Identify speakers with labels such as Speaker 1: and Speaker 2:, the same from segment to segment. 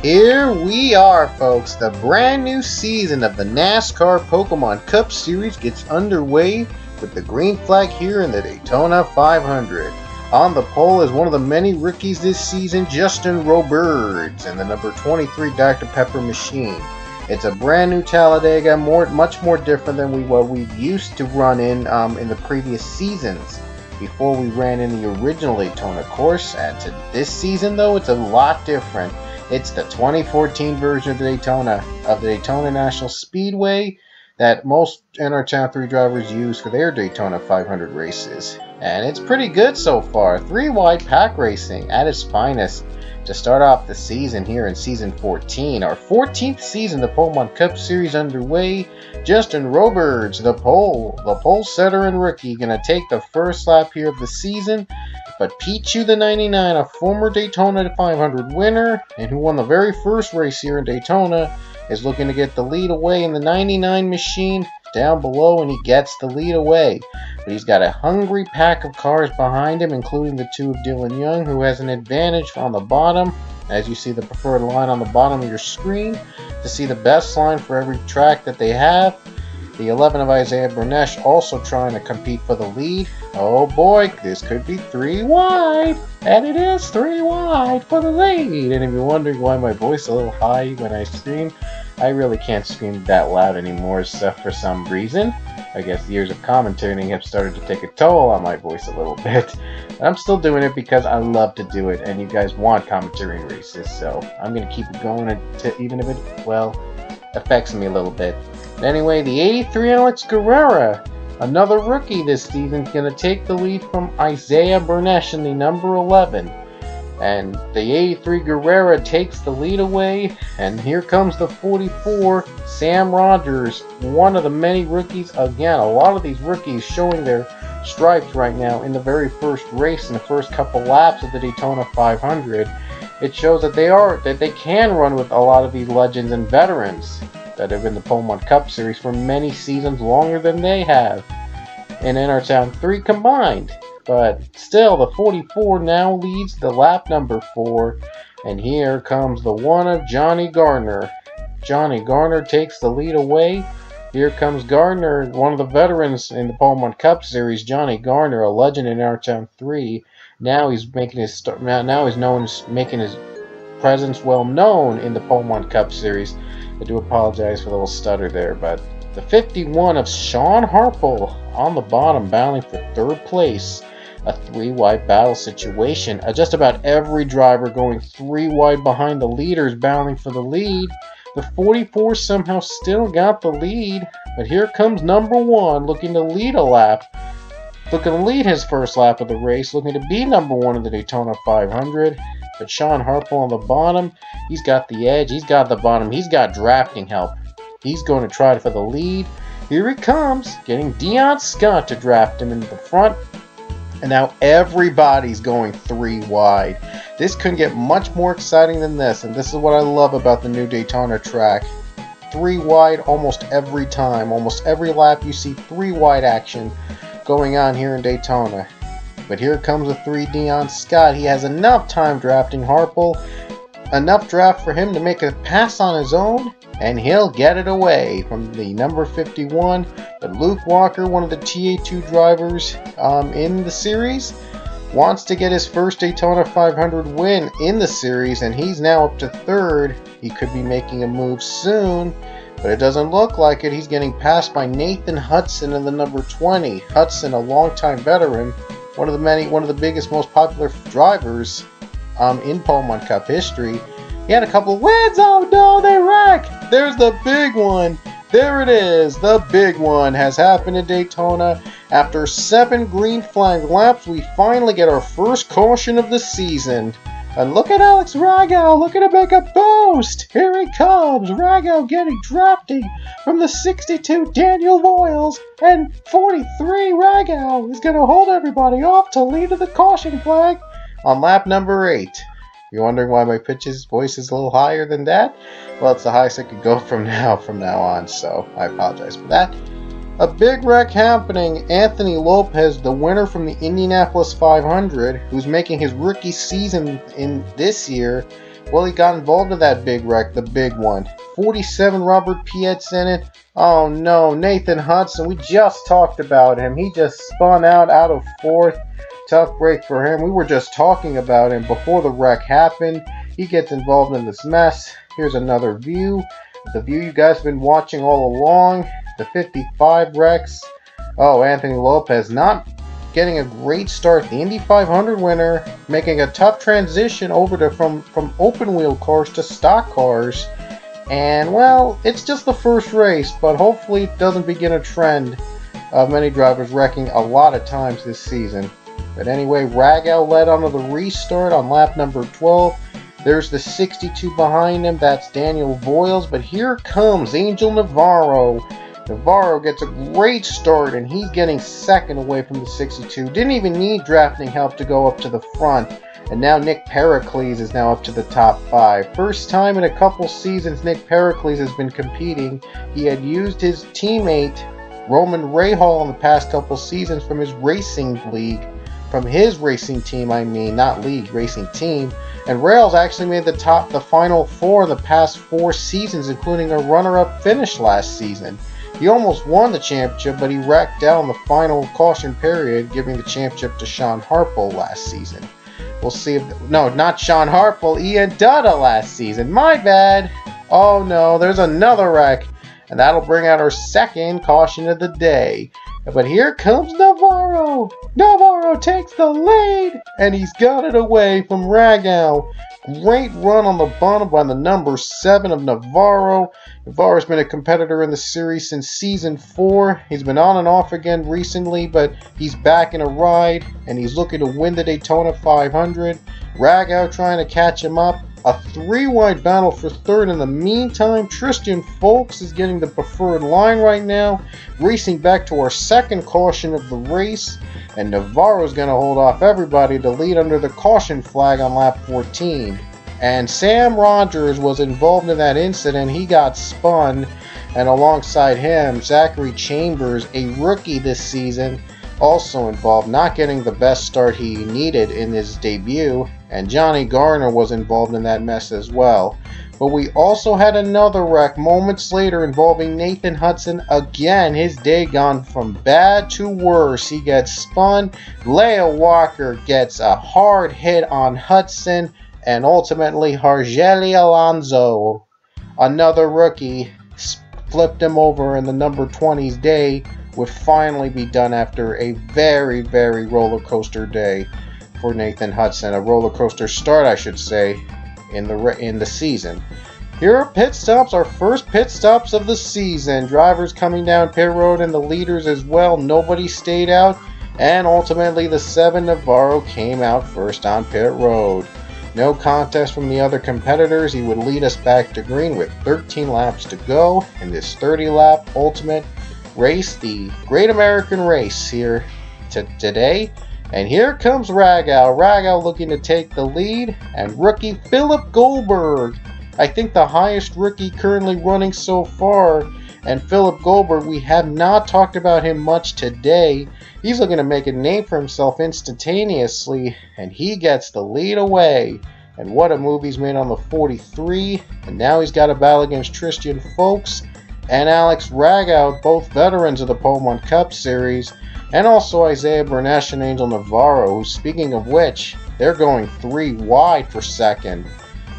Speaker 1: Here we are, folks. The brand new season of the NASCAR Pokemon Cup Series gets underway with the green flag here in the Daytona 500. On the pole is one of the many rookies this season, Justin Roberts, and the number 23 Dr. Pepper machine. It's a brand new Talladega, much more different than what we've used to run in the previous seasons. Before we ran in the original Daytona course, and to this season though, it's a lot different. It's the 2014 version of the Daytona National Speedway that most NR 3 drivers use for their Daytona 500 races. And it's pretty good so far. 3-wide pack racing at its finest to start off the season here in Season 14. Our 14th season, the Pokemon Cup Series underway. Justin Roberts, the pole setter and rookie, gonna take the first lap here of the season. But Pichu the 99, a former Daytona 500 winner, and who won the very first race here in Daytona, is looking to get the lead away in the 99 machine down below, and he gets the lead away. But he's got a hungry pack of cars behind him, including the two of Dylan Young, who has an advantage on the bottom. As you see the preferred line on the bottom of your screen, to see the best line for every track that they have. The 11 of Isaiah Bernesh also trying to compete for the lead. Oh boy, this could be 3 wide, and it is 3 wide for the lead. And if you're wondering why my voice is a little high when I scream, I really can't scream that loud anymore, so for some reason. I guess the years of commentating have started to take a toll on my voice a little bit. I'm still doing it because I love to do it, and you guys want commentary races, so I'm going to keep it going even if it, well, affects me a little bit. But anyway, the 83 Alex Guerrera, another rookie this season, is going to take the lead from Isaiah Bernesh in the number 11. And the 83 Guerrera takes the lead away, and here comes the 44 Sam Rogers, one of the many rookies. Again, a lot of these rookies showing their stripes right now in the very first race, in the first couple laps of the Daytona 500. It shows that they can run with a lot of these legends and veterans that have been the Pokemon Cup Series for many seasons, longer than they have in NR 3 combined. But still, the 44 now leads the lap number 4, and here comes the one of Johnny Gardner. Johnny Gardner takes the lead away. Here comes Gardner, one of the veterans in the Pokemon Cup Series. Johnny Gardner, a legend in NR 3. Now he's making his making his presence well known in the Pokemon Cup Series. I do apologize for the little stutter there, but the 51 of Sean Harple on the bottom, battling for 3rd place. A 3-wide battle situation. Just about every driver going 3 wide behind the leaders, battling for the lead. The 44 somehow still got the lead, but here comes number 1, looking to lead a lap. Looking to lead his first lap of the race, looking to be number 1 in the Daytona 500. But Sean Harple on the bottom, he's got the edge, he's got the bottom, he's got drafting help. He's going to try for the lead. Here he comes, getting Dion Scott to draft him into the front. And now everybody's going 3 wide. This couldn't get much more exciting than this, and this is what I love about the new Daytona track. 3 wide almost every time. Almost every lap you see 3 wide action going on here in Daytona. But here comes a 3 Dion Scott. He has enough time drafting Harple. Enough draft for him to make a pass on his own, and he'll get it away from the number 51. But Luke Walker, one of the TA2 drivers in the series, wants to get his first Daytona 500 win in the series, and he's now up to 3rd. He could be making a move soon, but it doesn't look like it. He's getting passed by Nathan Hudson in the number 20. Hudson, a longtime veteran, one of the biggest, most popular drivers in Pokemon Cup history. He had a couple of wins. Oh no, they wreck! There's the big one. There it is. The big one has happened in Daytona. After 7 green flag laps, we finally get our first caution of the season. And look at Alex Rago. Look at him make a boost. Here he comes. Rago getting drafting from the 62 Daniel Voiles. And 43 Rago is going to hold everybody off to lead to the caution flag on lap number 8. You're wondering why my voice is a little higher than that? Well, it's the highest it could go from now on, so I apologize for that. A big wreck happening. Anthony Lopez, the winner from the Indianapolis 500, who's making his rookie season in this year, Well, he got involved in that big wreck, the big one. 47 Robert Piet's in it. Oh no, Nathan Hudson, we just talked about him. He just spun out of 4th. Tough break for him. We were just talking about him before the wreck happened. He gets involved in this mess. Here's another view. The view you guys have been watching all along. The 55 wrecks. Oh, Anthony Lopez not getting a great start. The Indy 500 winner making a tough transition over to from open wheel cars to stock cars. And well, it's just the first race, but hopefully it doesn't begin a trend of many drivers wrecking a lot of times this season. But anyway, Ragow led onto the restart on lap number 12. There's the 62 behind him. That's Daniel Voiles. But here comes Angel Navarro. Navarro gets a great start, and he's getting second away from the 62. Didn't even need drafting help to go up to the front. And now Nick Pericles is now up to the top 5. First time in a couple seasons Nick Pericles has been competing. He had used his teammate Roman Rahal in the past couple seasons from his racing league. From his racing team, I mean, not league, racing team. And Rails actually made the final 4 in the past 4 seasons, including a runner-up finish last season. He almost won the championship, but he wrecked out in the final caution period, giving the championship to Sean Harple last season. We'll see if... No, not Sean Harple, Ian Dutta last season. My bad. Oh no, there's another wreck. And that'll bring out our second caution of the day. But here comes Navarro. Navarro takes the lead, and he's got it away from Ragow. Great run on the bottom by the number 7 of Navarro. Navarro's been a competitor in the series since season 4. He's been on and off again recently, but he's back in a ride, and he's looking to win the Daytona 500. Ragow trying to catch him up. A 3-wide battle for 3rd. In the meantime, Tristan Folks is getting the preferred line right now, racing back to our second caution of the race, and Navarro's going to hold off everybody to lead under the caution flag on lap 14. And Sam Rogers was involved in that incident. He got spun, and alongside him, Zachary Chambers, a rookie this season, also involved, not getting the best start he needed in his debut, and Johnny Garner was involved in that mess as well. But we also had another wreck moments later involving Nathan Hudson again. His day gone from bad to worse. He gets spun. Leia Walker gets a hard hit on Hudson, and ultimately Hargeli Alonso, another rookie, flipped him over, in the number 20's day would finally be done after a very, very roller coaster day for Nathan Hudson. A roller coaster start, I should say, in the season. Here are pit stops, our first pit stops of the season. Drivers coming down pit road and the leaders as well. Nobody stayed out, and ultimately the 7 Navarro came out first on pit road. No contest from the other competitors. He would lead us back to green with 13 laps to go in this 30-lap ultimate race, the Great American Race here today. And here comes Ragow. Ragow looking to take the lead, and rookie Philip Goldberg, I think the highest rookie currently running so far. And Philip Goldberg, we have not talked about him much today. He's looking to make a name for himself instantaneously, and he gets the lead away. And what a move he's made on the 43. And now he's got a battle against Tristan Folks and Alex Ragow, both veterans of the Pokemon Cup Series, and also Isaiah Bernesh and Angel Navarro, who, speaking of which, they're going 3 wide for second.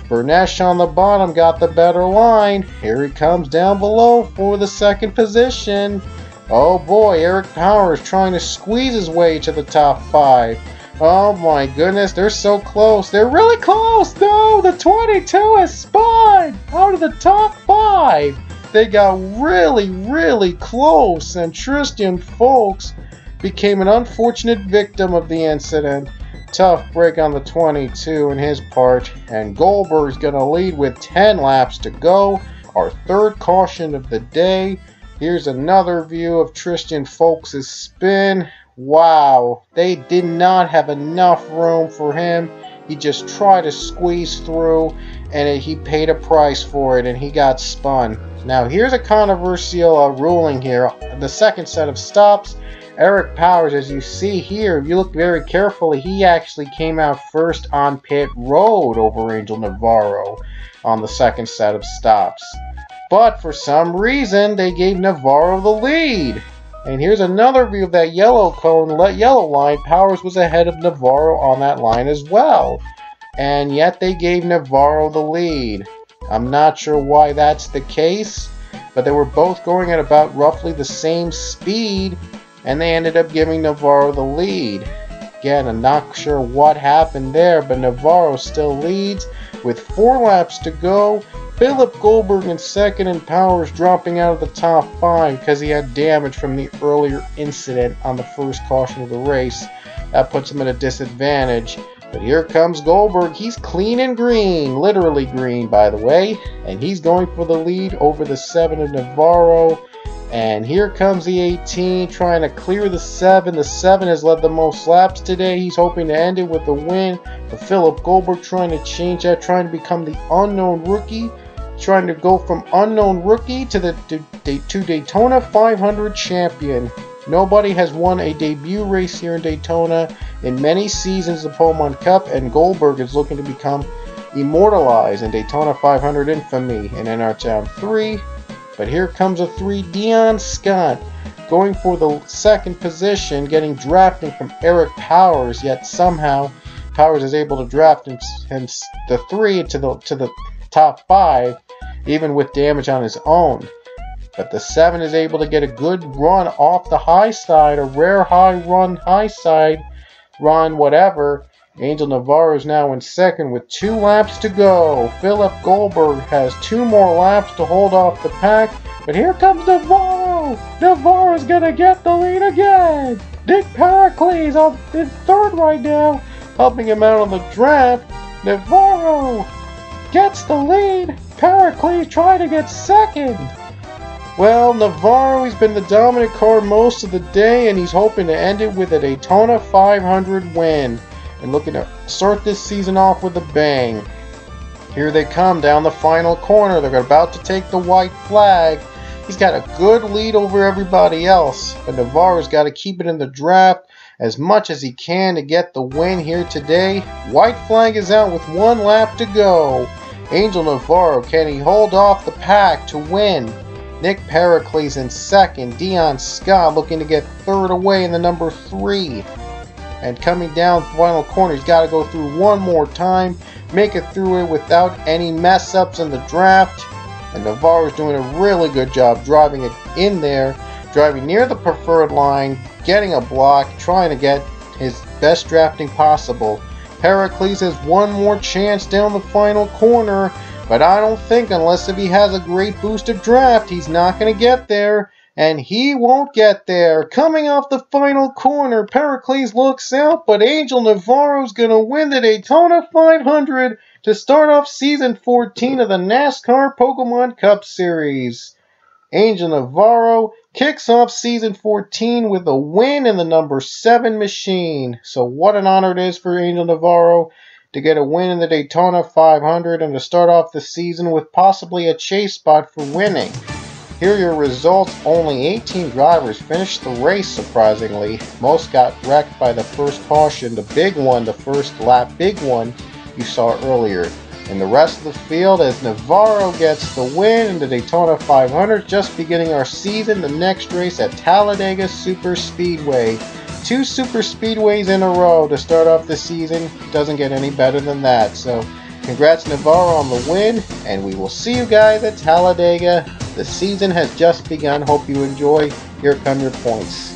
Speaker 1: Bernesh on the bottom got the better line. Here he comes down below for the second position. Oh boy, Eric Powers trying to squeeze his way to the top 5. Oh my goodness, they're so close. They're really close. No, the 22 has spun out of the top 5. They got really, really close, and Tristan Folks became an unfortunate victim of the incident. Tough break on the 22 in his part, and Goldberg's going to lead with 10 laps to go. Our third caution of the day. Here's another view of Tristan Folks' spin. Wow, they did not have enough room for him. He just tried to squeeze through, and he paid a price for it, and he got spun. Now here's a controversial ruling here. The second set of stops, Eric Powers, as you see here, if you look very carefully, he actually came out first on pit road over Angel Navarro on the second set of stops. But for some reason, they gave Navarro the lead. And here's another view of that yellow cone, yellow line. Powers was ahead of Navarro on that line as well. And yet they gave Navarro the lead. I'm not sure why that's the case, but they were both going at about roughly the same speed, and they ended up giving Navarro the lead. Again, I'm not sure what happened there, but Navarro still leads with 4 laps to go. Philip Goldberg in second, and Powers dropping out of the top 5 because he had damage from the earlier incident on the first caution of the race. That puts him at a disadvantage. But here comes Goldberg. He's clean and green, literally green, by the way. And he's going for the lead over the 7 of Navarro. And here comes the 18 trying to clear the 7. The 7 has led the most laps today. He's hoping to end it with a win. But Philip Goldberg trying to change that, trying to become the unknown rookie. Trying to go from unknown rookie to the Daytona 500 champion. Nobody has won a debut race here in Daytona in many seasons of the Pokemon Cup, and Goldberg is looking to become immortalized in Daytona 500 infamy in NR 3. But here comes a 3, Dion Scott, going for the second position, getting drafted from Eric Powers, yet somehow Powers is able to draft him the 3 to the top 5, even with damage on his own. But the 7 is able to get a good run off the high side, a rare high side run, whatever. Angel Navarro is now in second with 2 laps to go. Philip Goldberg has 2 more laps to hold off the pack. But here comes Navarro. Navarro's going to get the lead again. Nick Pericles in third right now, helping him out on the draft. Navarro gets the lead. Pericles trying to get second. Well, Navarro, he's been the dominant car most of the day, and he's hoping to end it with a Daytona 500 win. And looking to start this season off with a bang. Here they come down the final corner. They're about to take the white flag. He's got a good lead over everybody else, but Navarro's got to keep it in the draft as much as he can to get the win here today. White flag is out with 1 lap to go. Angel Navarro, can he hold off the pack to win? Nick Pericles in second. Dion Scott looking to get third away in the number 3. And coming down the final corner, he's got to go through one more time, make it through it without any mess ups in the draft. And Navarro's doing a really good job driving it in there, driving near the preferred line, getting a block, trying to get his best drafting possible. Pericles has one more chance down the final corner, but I don't think, unless if he has a great boosted draft, he's not going to get there. And he won't get there. Coming off the final corner, Pericles looks out, but Angel Navarro's going to win the Daytona 500 to start off Season 14 of the NASCAR Pokemon Cup Series. Angel Navarro kicks off Season 14 with a win in the number 7 machine. So what an honor it is for Angel Navarro to get a win in the Daytona 500 and to start off the season with possibly a chase spot for winning. Here are your results. Only 18 drivers finished the race, surprisingly. Most got wrecked by the first caution, the big one, the first lap big one you saw earlier. And the rest of the field, as Navarro gets the win in the Daytona 500, just beginning our season, the next race at Talladega Super Speedway. 2 super speedways in a row to start off the season. Doesn't get any better than that. So congrats Navarro on the win, and we will see you guys at Talladega. The season has just begun. Hope you enjoy. Here come your points.